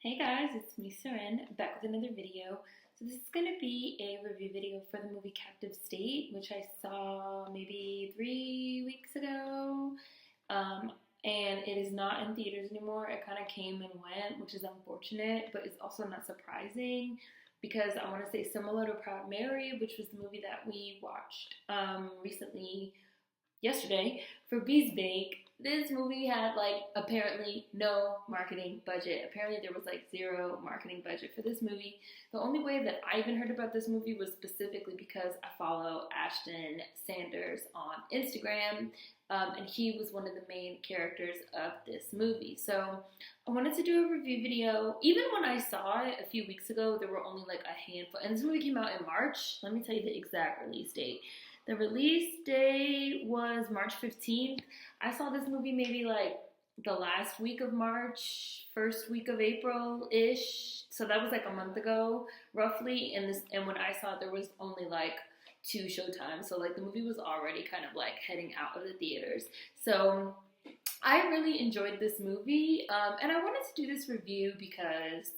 Hey guys, it's me Seren, back with another video. So this is going to be a review video for the movie Captive State, which I saw maybe 3 weeks ago. And it is not in theaters anymore. It kind of came and went, which is unfortunate, but it's also not surprising because I want to say similar to Proud Mary, which was the movie that we watched recently yesterday for Bees Bake. This movie had apparently no marketing budget. Apparently there was zero marketing budget for this movie. The only way that I even heard about this movie was specifically because I follow Ashton Sanders on Instagram, and he was one of the main characters of this movie. So I wanted to do a review video. Even when I saw it a few weeks ago, there were only a handful, and this movie came out in March. Let me tell you the exact release date. The release day was March 15th. I saw this movie maybe the last week of March, first week of April-ish. So that was a month ago, roughly. And when I saw it, there was only 2 showtimes. So the movie was already kind of heading out of the theaters. So I really enjoyed this movie. And I wanted to do this review because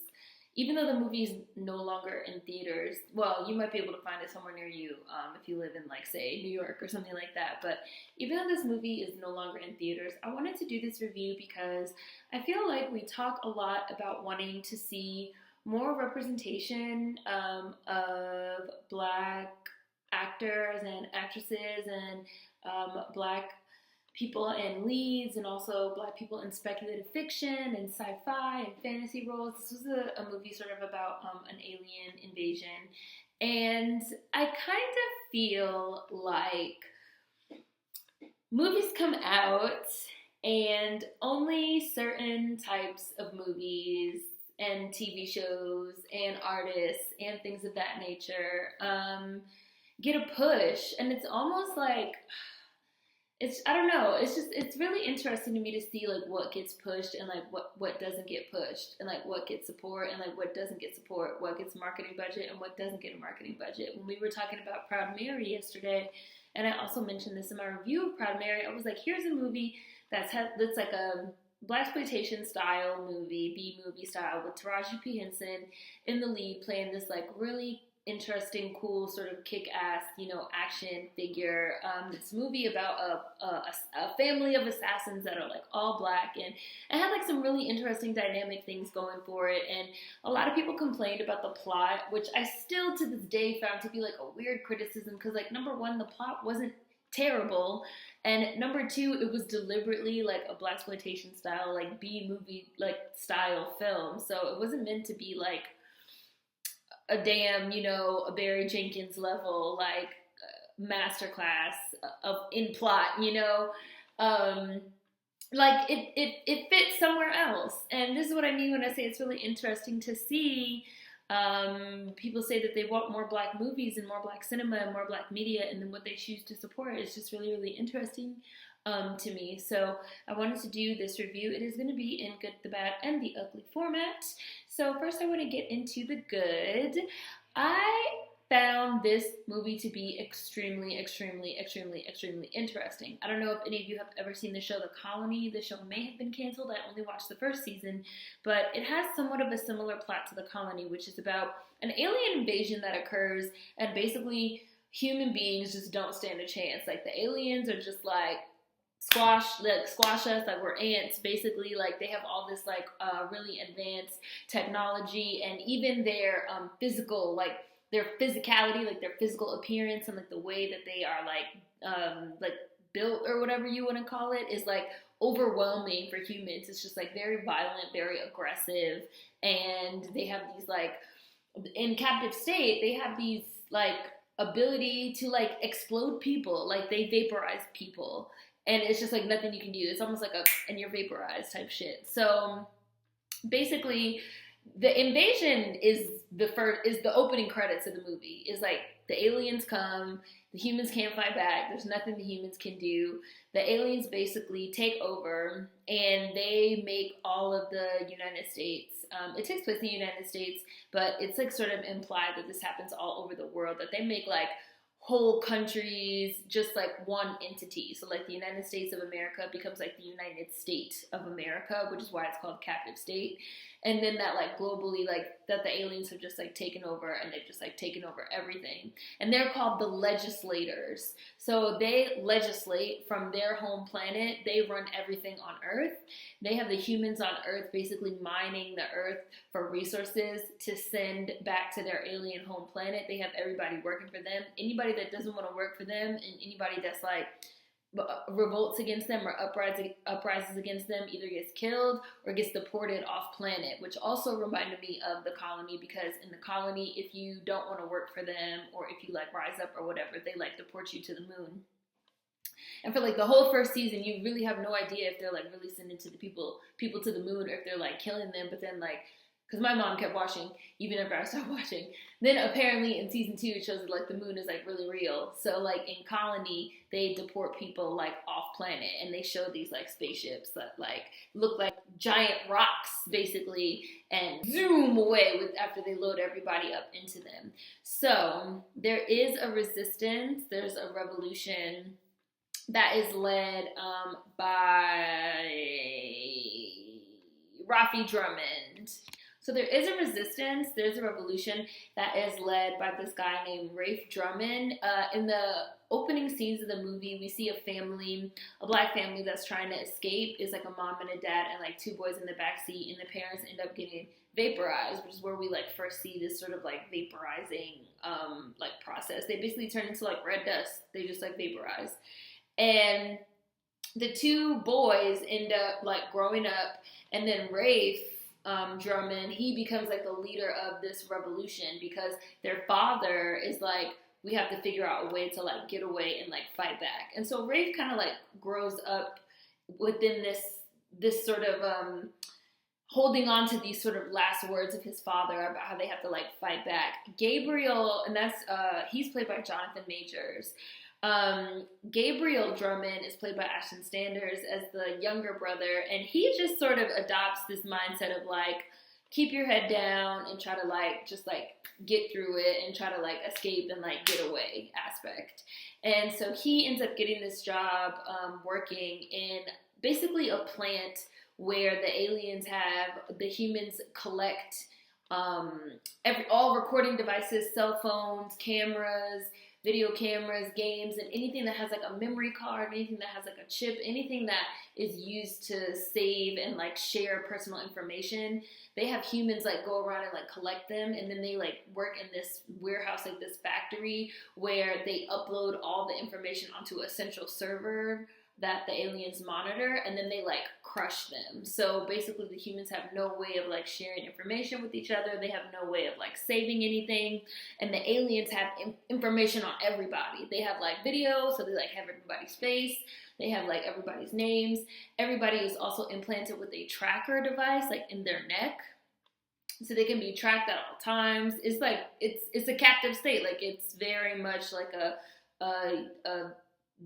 even though the movie is no longer in theaters, well, you might be able to find it somewhere near you if you live in, say, New York or something like that. But even though this movie is no longer in theaters, I wanted to do this review because I feel like we talk a lot about wanting to see more representation of Black actors and actresses and Black people in leads, and also Black people in speculative fiction and sci-fi and fantasy roles. This was a movie sort of about an alien invasion, and I kind of feel like movies come out and only certain types of movies and TV shows and artists and things of that nature get a push, and it's almost I don't know, it's really interesting to me to see what gets pushed and what doesn't get pushed, and what gets support and what doesn't get support, what gets marketing budget and what doesn't get a marketing budget. When we were talking about Proud Mary yesterday, and I also mentioned this in my review of Proud Mary, I was here's a movie that's a blaxploitation style movie, B-movie style, with Taraji P. Henson in the lead playing this really interesting, cool, sort of kick-ass, action figure. This movie about a family of assassins that are all Black, and it had some really interesting dynamic things going for it. And a lot of people complained about the plot, which I still to this day found to be a weird criticism, because number one, the plot wasn't terrible, and number two, it was deliberately a blaxploitation style, B-movie style film. So it wasn't meant to be a damn, a Barry Jenkins level, masterclass in plot, it fits somewhere else. And this is what I mean when I say it's really interesting to see. People say that they want more Black movies and more Black cinema and more Black media, and then what they choose to support is just really, really interesting to me. So I wanted to do this review. It is going to be in good, the bad, and the ugly format. So first I want to get into the good. I found this movie to be extremely, extremely, extremely, extremely interesting. I don't know if any of you have ever seen the show The Colony. The show may have been canceled. I only watched the first season, but it has somewhat of a similar plot to The Colony, which is about an alien invasion that occurs, and basically human beings just don't stand a chance. The aliens are just squash us, we're ants, basically. They have all this really advanced technology, and even their physical, their physicality, their physical appearance, and the way that they are built, or whatever you want to call it, is overwhelming for humans. It's just very violent, very aggressive, and they have these in Captive State, they have these ability to explode people, they vaporize people. And it's just nothing you can do. It's almost and you're vaporized type shit. So basically, the invasion is the opening credits of the movie. Is the aliens come, the humans can't fight back. There's nothing the humans can do. The aliens basically take over, and they make all of the United States. It takes place in the United States, but it's sort of implied that this happens all over the world. That they make whole countries just like one entity. So like the United States of America becomes like the United States of America, which is why it's called captive state. And then that like globally, like that the aliens have just like taken over, and they've just like taken over everything. And they're called the legislators. So they legislate from their home planet. They run everything on Earth. They have the humans on Earth basically mining the Earth for resources to send back to their alien home planet. They have everybody working for them. Anybody that doesn't want to work for them, and anybody that's like revolts against them or uprises against them, either gets killed or gets deported off planet, which also reminded me of the colony, because in the colony, if you don't want to work for them, or if you like rise up or whatever, they like deport you to the moon. And for like the whole first season, you really have no idea if they're like really sending to the people to the moon, or if they're like killing them. But then like, because my mom kept watching even after I stopped watching. Then apparently in season 2 it shows that like the moon is like really real. So like in Colony, they deport people like off planet, and they show these like spaceships that like look like giant rocks basically, and zoom away with after they load everybody up into them. So there is a resistance. There's a revolution that is led by Rafi Drummond. So there is a resistance, there's a revolution that is led by this guy named Rafe Drummond. In the opening scenes of the movie, we see a family, a black family that's trying to escape. It's like a mom and a dad and like 2 boys in the back seat, and the parents end up getting vaporized, which is where we like first see this sort of like vaporizing like process. They basically turn into like red dust. They just like vaporize. And the 2 boys end up like growing up, and then Rafe Drummond, he becomes like the leader of this revolution, because their father is like, we have to figure out a way to like get away and like fight back. And so Rafe kind of like grows up within this sort of holding on to these sort of last words of his father about how they have to like fight back. Gabriel, and that's he's played by Jonathan Majors. Gabriel Drummond is played by Ashton Sanders as the younger brother, and he just sort of adopts this mindset of like, keep your head down and try to like just like get through it and try to like escape and like get away aspect. And so he ends up getting this job working in basically a plant where the aliens have the humans collect all recording devices, cell phones, cameras, video cameras, games, and anything that has like a memory card, anything that has like a chip, anything that is used to save and like share personal information. They have humans like go around and like collect them, and then they like work in this warehouse, like this factory, where they upload all the information onto a central server that the aliens monitor, and then they like crush them. So basically the humans have no way of like sharing information with each other. They have no way of like saving anything, and the aliens have information on everybody. They have like video, so they like have everybody's face. They have like everybody's names. Everybody is also implanted with a tracker device like in their neck, so they can be tracked at all times. It's like it's a captive state. Like it's very much like a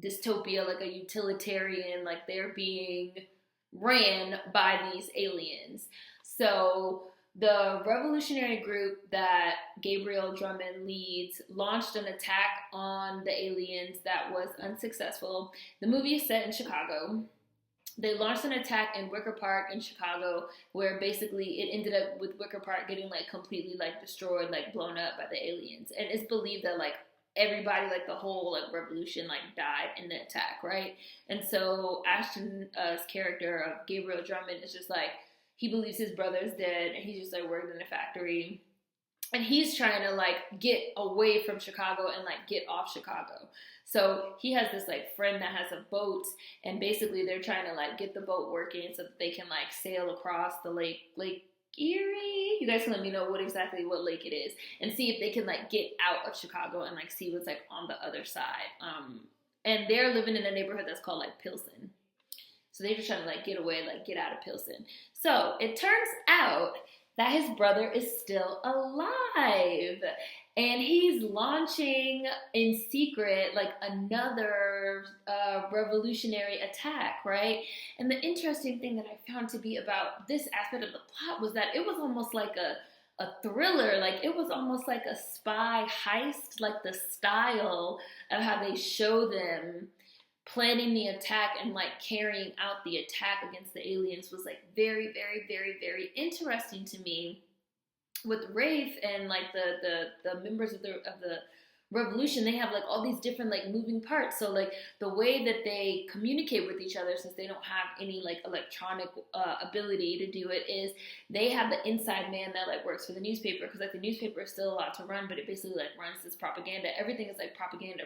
dystopia, like a utilitarian, like they're being ran by these aliens. So the revolutionary group that Gabriel Drummond leads launched an attack on the aliens that was unsuccessful. The movie is set in Chicago. They launched an attack in Wicker Park in Chicago, where basically it ended up with Wicker Park getting like completely like destroyed, like blown up by the aliens. And it's believed that like everybody, like the whole like revolution, like died in the attack, right? And so Ashton's character of Gabriel Drummond is just like, he believes his brother's dead, and he's just like working in a factory, and he's trying to like get away from Chicago and like get off Chicago. So he has this like friend that has a boat, and basically they're trying to like get the boat working so that they can like sail across the lake Erie. You guys can let me know what lake it is, and see if they can like get out of Chicago and like see what's like on the other side. And they're living in a neighborhood that's called like Pilsen. So they're just trying to like get away, like get out of Pilsen. So it turns out that his brother is still alive, and he's launching in secret like another revolutionary attack, right? And the interesting thing that I found to be about this aspect of the plot was that it was almost like a thriller. Like, it was almost like a spy heist, like the style of how they show them planning the attack and like carrying out the attack against the aliens was like very, very, very, very interesting to me. With Rafe and like the members of the revolution, they have like all these different like moving parts. So like the way that they communicate with each other, since they don't have any like electronic ability to do it, is they have the inside man that like works for the newspaper, because like the newspaper is still allowed to run, but it basically like runs this propaganda. Everything is like propaganda,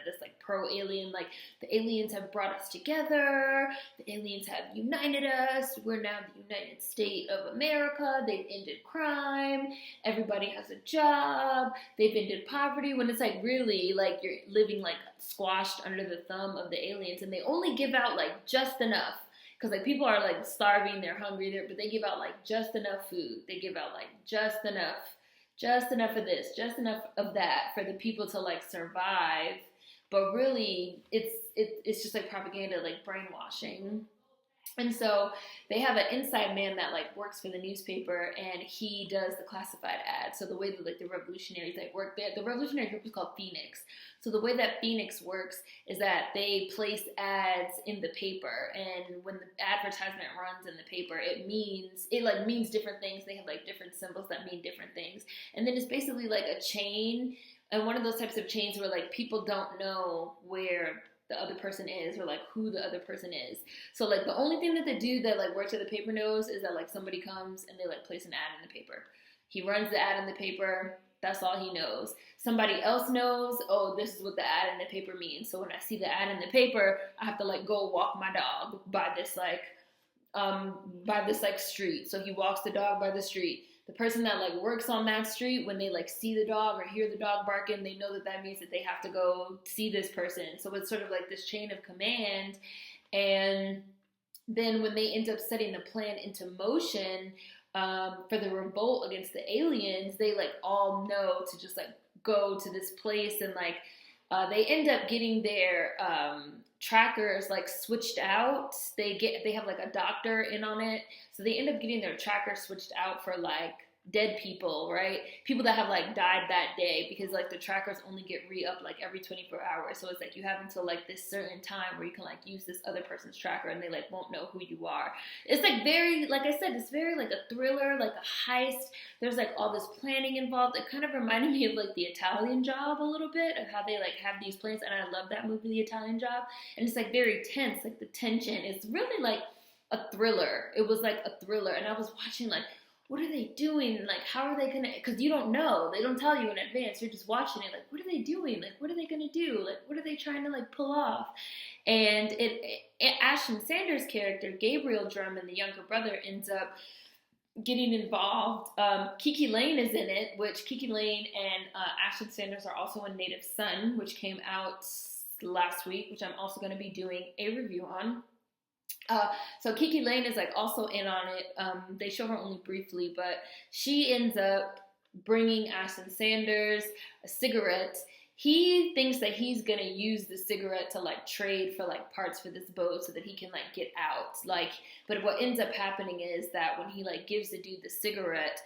this like pro alien, like the aliens have brought us together, the aliens have united us, we're now the United States of America, they've ended crime, everybody has a job, they've ended poverty, when it's like really like you're living like squashed under the thumb of the aliens, and they only give out like just enough, because like people are like starving, they're hungry there, but they give out like just enough food, they give out like just enough of this, just enough of that for the people to like survive. But really it's just like propaganda, like brainwashing. And so they have an inside man that like works for the newspaper, and he does the classified ads. So the way that like the revolutionaries like work there, the revolutionary group is called Phoenix. So the way that Phoenix works is that they place ads in the paper, and when the advertisement runs in the paper, it means different things. They have like different symbols that mean different things. And then it's basically like a chain, and one of those types of chains where like people don't know where the other person is, or like who the other person is. So like the only thing that the dude that like works at the paper knows is that like somebody comes and they like place an ad in the paper. He runs the ad in the paper. That's all he knows. Somebody else knows, oh, this is what the ad in the paper means. So when I see the ad in the paper, I have to like go walk my dog by this street. So he walks the dog by the street. The person that like works on that street, when they like see the dog or hear the dog barking, they know that that means that they have to go see this person. So it's sort of like this chain of command. And then when they end up setting the plan into motion for the revolt against the aliens, they like all know to just like go to this place, and like they end up getting their trackers like switched out. They have like a doctor in on it, so they end up getting their trackers switched out for like dead people, right? People that have like died that day, because like the trackers only get re-upped like every 24 hours. So it's like you have until like this certain time where you can like use this other person's tracker, and they like won't know who you are. It's like very, like I said, it's very like a thriller, like a heist. There's like all this planning involved. It kind of reminded me of like The Italian Job a little bit, of how they like have these plans. And I love that movie, The Italian Job. And it's like very tense, like the tension. It's really like a thriller. It was like a thriller. And I was watching like, what are they doing? Like, how are they gonna, because you don't know. They don't tell you in advance. You're just watching it. Like, what are they doing? Like, what are they gonna do? Like, what are they trying to like pull off? And Ashton Sanders' character, Gabriel Drummond, the younger brother, ends up getting involved. Kiki Lane is in it, which Kiki Lane and Ashton Sanders are also in Native Son, which came out last week, which I'm also going to be doing a review on. So Kiki Lane is like also in on it. They show her only briefly, but she ends up bringing Ashton Sanders a cigarette. He thinks that he's gonna use the cigarette to like trade for like parts for this boat so that he can like get out. Like, but what ends up happening is that when he like gives the dude the cigarette,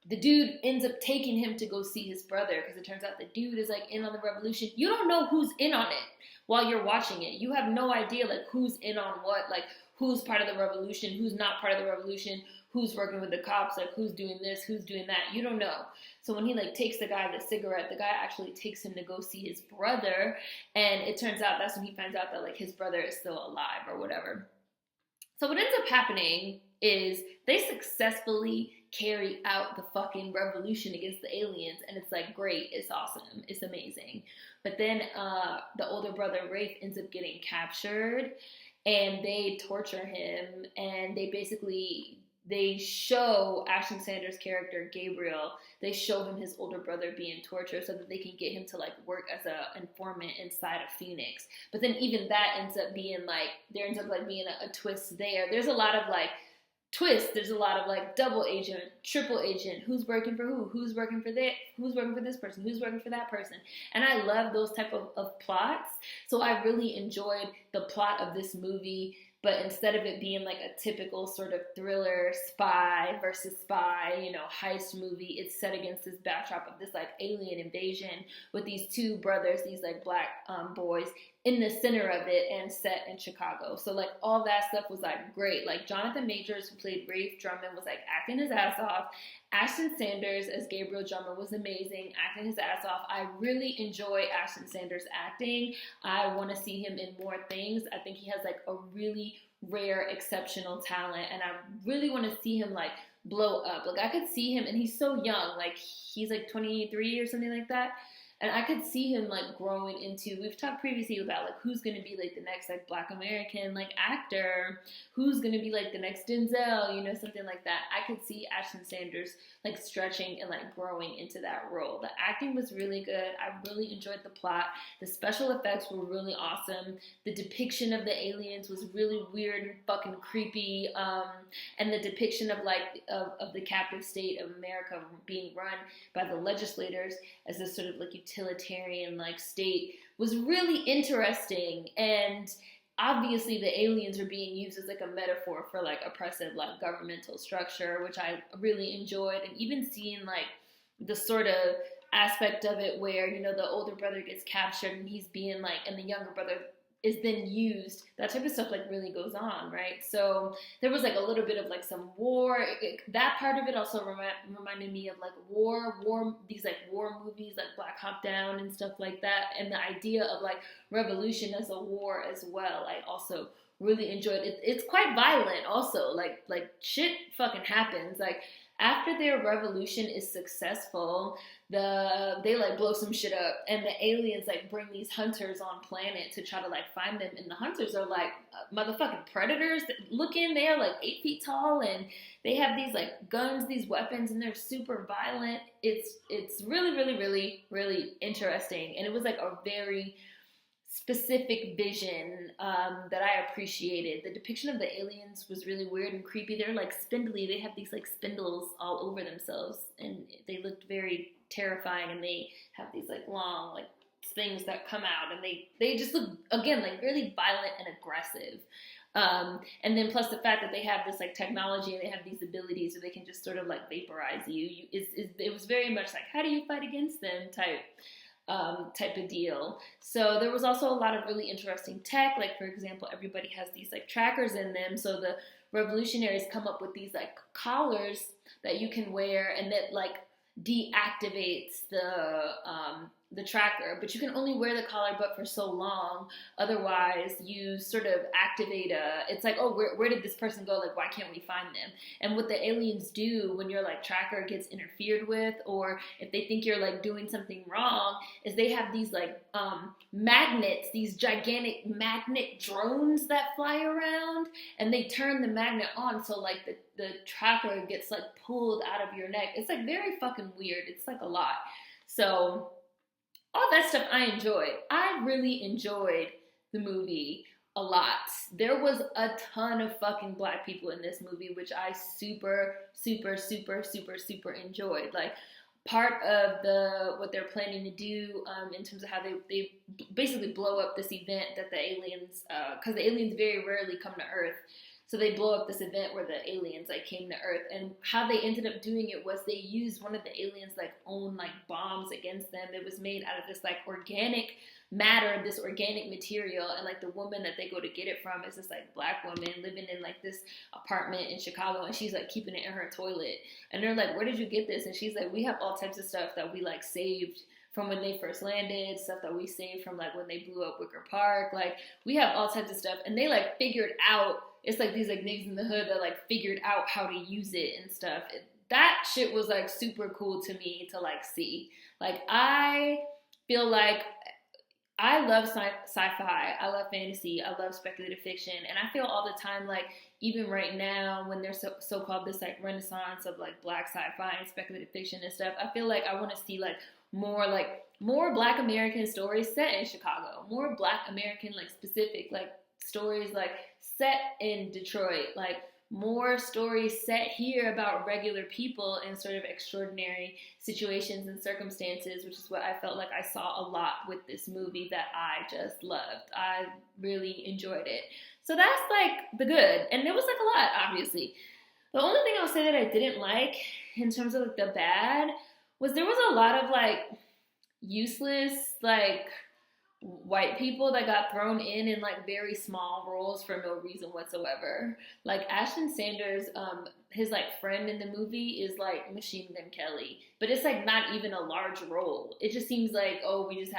the dude ends up taking him to go see his brother, because it turns out the dude is like in on the revolution. You don't know who's in on it while you're watching it. You have no idea like who's in on what, like who's part of the revolution, who's not part of the revolution, who's working with the cops, like who's doing this, who's doing that. You don't know. So when he like takes the guy the cigarette, the guy actually takes him to go see his brother, and it turns out that's when he finds out that like his brother is still alive or whatever. So what ends up happening is they successfully carry out the fucking revolution against the aliens, and it's like great, it's awesome, it's amazing. But then the older brother Rafe ends up getting captured, and they torture him, and they show Ashton Sanders' character Gabriel, they show him his older brother being tortured so that they can get him to like work as an informant inside of Phoenix. But then even that ends up being like, there ends up like being a twist there. There's a lot of like twist. There's a lot of like double agent, triple agent, who's working for who's working for that, who's working for this person, who's working for that person. And I love those type of plots. So I really enjoyed the plot of this movie. but instead of it being like a typical sort of thriller spy versus spy, you know, heist movie, it's set against this backdrop of this like alien invasion with these two brothers, these like black boys in the center of it, and set in Chicago. So like all that stuff was like great. Like Jonathan Majors, who played Rafe Drummond, was like acting his ass off. Ashton Sanders as Gabriel Drummond was amazing, acting his ass off. I really enjoy Ashton Sanders acting. I want to see him in more things. I think he has like a really rare, exceptional talent, and I really want to see him like blow up. Like I could see him, and he's so young, like he's like 23 or something like that. And I could see him like growing into, we've talked previously about like who's going to be like the next like Black American like actor, who's going to be like the next Denzel, you know, something like that. I could see Ashton Sanders like stretching and like growing into that role. The acting was really good. I really enjoyed the plot. The special effects were really awesome. The depiction of the aliens was really weird and fucking creepy. And the depiction of like of the captive state of America being run by the legislators as this sort of like utilitarian like state was really interesting. And obviously the aliens are being used as like a metaphor for like oppressive like governmental structure, which I really enjoyed. And even seeing like the sort of aspect of it where, you know, the older brother gets captured and he's being like, and the younger brother is then used, that type of stuff like really goes on, right? So there was like a little bit of like some war. That part of it also reminded me of like these like war movies like Black Hawk Down and stuff like that, and the idea of like revolution as a war as well. I also really enjoyed it. It's quite violent also, like shit fucking happens. Like after their revolution is successful, they like blow some shit up, and the aliens like bring these hunters on planet to try to like find them, and the hunters are like motherfucking predators looking. They are like 8 feet tall, and they have these like guns, these weapons, and they're super violent. It's really, really, really, really interesting, and it was like a very specific vision that I appreciated. The depiction of the aliens was really weird and creepy. They're like spindly. They have these like spindles all over themselves, and they looked very terrifying. And they have these like long like things that come out, and they just look, again, like really violent and aggressive. And then plus the fact that they have this like technology and they have these abilities so they can just sort of like vaporize you. It was very much like, how do you fight against them type of deal. So there was also a lot of really interesting tech. Like, for example, everybody has these like trackers in them. So the revolutionaries come up with these like collars that you can wear, and that like deactivates the tracker, but you can only wear the collar but for so long. Otherwise you sort of activate it's like, oh, where did this person go? Like, why can't we find them? And what the aliens do when your like tracker gets interfered with, or if they think you're like doing something wrong, is they have these like magnets, these gigantic magnet drones that fly around, and they turn the magnet on so like the tracker gets like pulled out of your neck. It's like very fucking weird. It's like a lot. So all that stuff I enjoyed. I really enjoyed the movie a lot. There was a ton of fucking Black people in this movie, which I super, super, super, super, super enjoyed. Like, part of what they're planning to do in terms of how they basically blow up this event that the aliens, because the aliens very rarely come to Earth. So they blow up this event where the aliens like came to Earth, and how they ended up doing it was they used one of the aliens like own like bombs against them. It was made out of this like organic matter, this organic material, and like the woman that they go to get it from is this like Black woman living in like this apartment in Chicago, and she's like keeping it in her toilet. And they're like, where did you get this? And she's like, we have all types of stuff that we like saved from when they first landed, stuff that we saved from like when they blew up Wicker Park. Like, we have all types of stuff, and they like figured out, it's like these like niggas in the hood that like figured out how to use it and stuff. That shit was like super cool to me to like see. Like, I feel like I love sci-fi, I love fantasy, I love speculative fiction, and I feel all the time like, even right now when there's so-called this like renaissance of like Black sci-fi and speculative fiction and stuff, I feel like I want to see like more Black American stories set in Chicago, more Black American like specific like stories like set in Detroit, like more stories set here about regular people in sort of extraordinary situations and circumstances, which is what I felt like I saw a lot with this movie that I just loved. I really enjoyed it. So that's like the good. And there was like a lot, obviously. The only thing I'll say that I didn't like in terms of like the bad was there was a lot of like useless like white people that got thrown in like very small roles for no reason whatsoever. Like Ashton Sanders, his like friend in the movie is like Machine Gun Kelly, but it's like not even a large role. It just seems like, oh, we just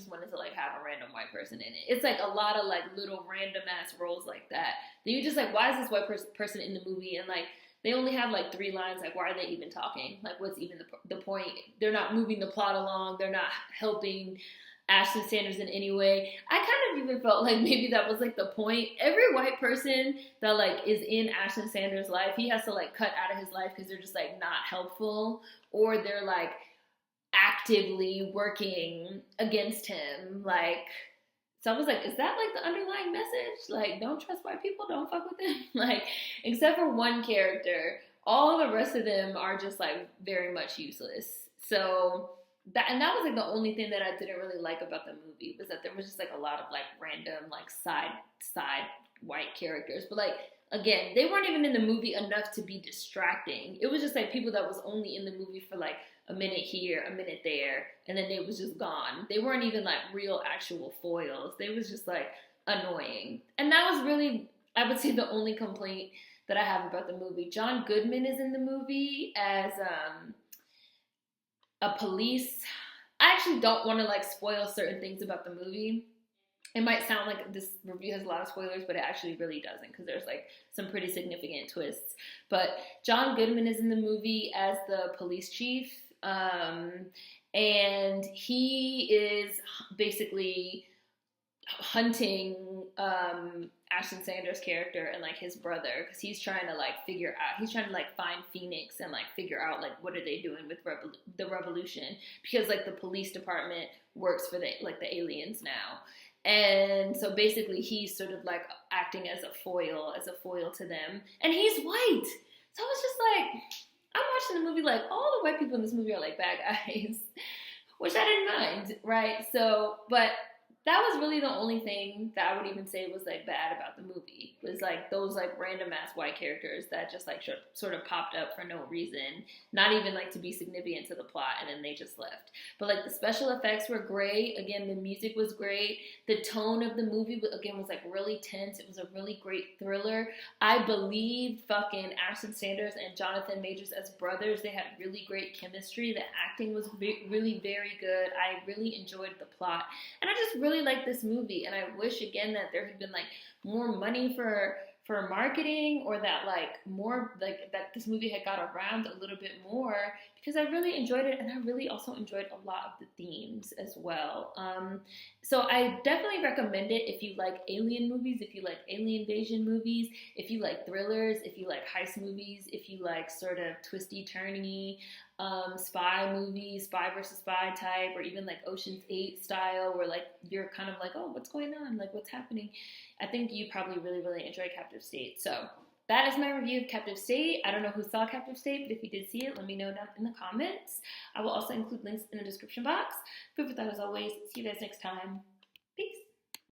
wanted to like have a random white person in it. It's like a lot of like little random ass roles like that. Then you just like, why is this white person in the movie? And like they only have like 3 lines. Like, why are they even talking? Like, what's even the point? They're not moving the plot along. They're not helping Ashton Sanders in any way. I kind of even felt like maybe that was like the point. Every white person that like is in Ashton Sanders' life, he has to like cut out of his life because they're just like not helpful, or they're like actively working against him. Like, so I was like, is that like the underlying message? Like, don't trust white people, don't fuck with them. Like, except for one character, all the rest of them are just like very much useless. So that was like the only thing that I didn't really like about the movie, was that there was just like a lot of like random like side white characters. But like, again, they weren't even in the movie enough to be distracting. It was just like people that was only in the movie for like a minute here, a minute there, and then they was just gone. They weren't even like real actual foils. They was just like annoying. And that was really, I would say, the only complaint that I have about the movie. John Goodman is in the movie as a police. I actually don't want to like spoil certain things about the movie. It might sound like this review has a lot of spoilers, but it actually really doesn't, because there's like some pretty significant twists. But John Goodman is in the movie as the police chief, and he is basically hunting Ashton Sanders' character and like his brother, because he's trying to like find Phoenix and like figure out like what are they doing with the revolution, because like the police department works for the aliens now. And so basically he's sort of like acting as a foil to them, and he's white. So I was just like, I'm watching the movie like all the white people in this movie are like bad guys, which I didn't mind, right? So, but that was really the only thing that I would even say was like bad about the movie, was like those like random ass white characters that just like sort of popped up for no reason, not even like to be significant to the plot, and then they just left. But like the special effects were great. Again, the music was great. The tone of the movie again was like really tense. It was a really great thriller. I believed fucking Ashton Sanders and Jonathan Majors as brothers. They had really great chemistry. The acting was really very good. I really enjoyed the plot, and I just really like this movie. And I wish again that there had been like more money for marketing, or that like more like that this movie had got around a little bit more, because I really enjoyed it, and I really also enjoyed a lot of the themes as well. So I definitely recommend it if you like alien movies, if you like alien invasion movies, if you like thrillers, if you like heist movies, if you like sort of twisty turny spy movies, spy versus spy type, or even like Ocean's 8 style, where like you're kind of like, oh, what's going on, like what's happening. I think you probably really enjoy Captive State. So that is my review of Captive State. I don't know who saw Captive State, but if you did see it, let me know down in the comments. I will also include links in the description box. Food for thought as always. See you guys next time.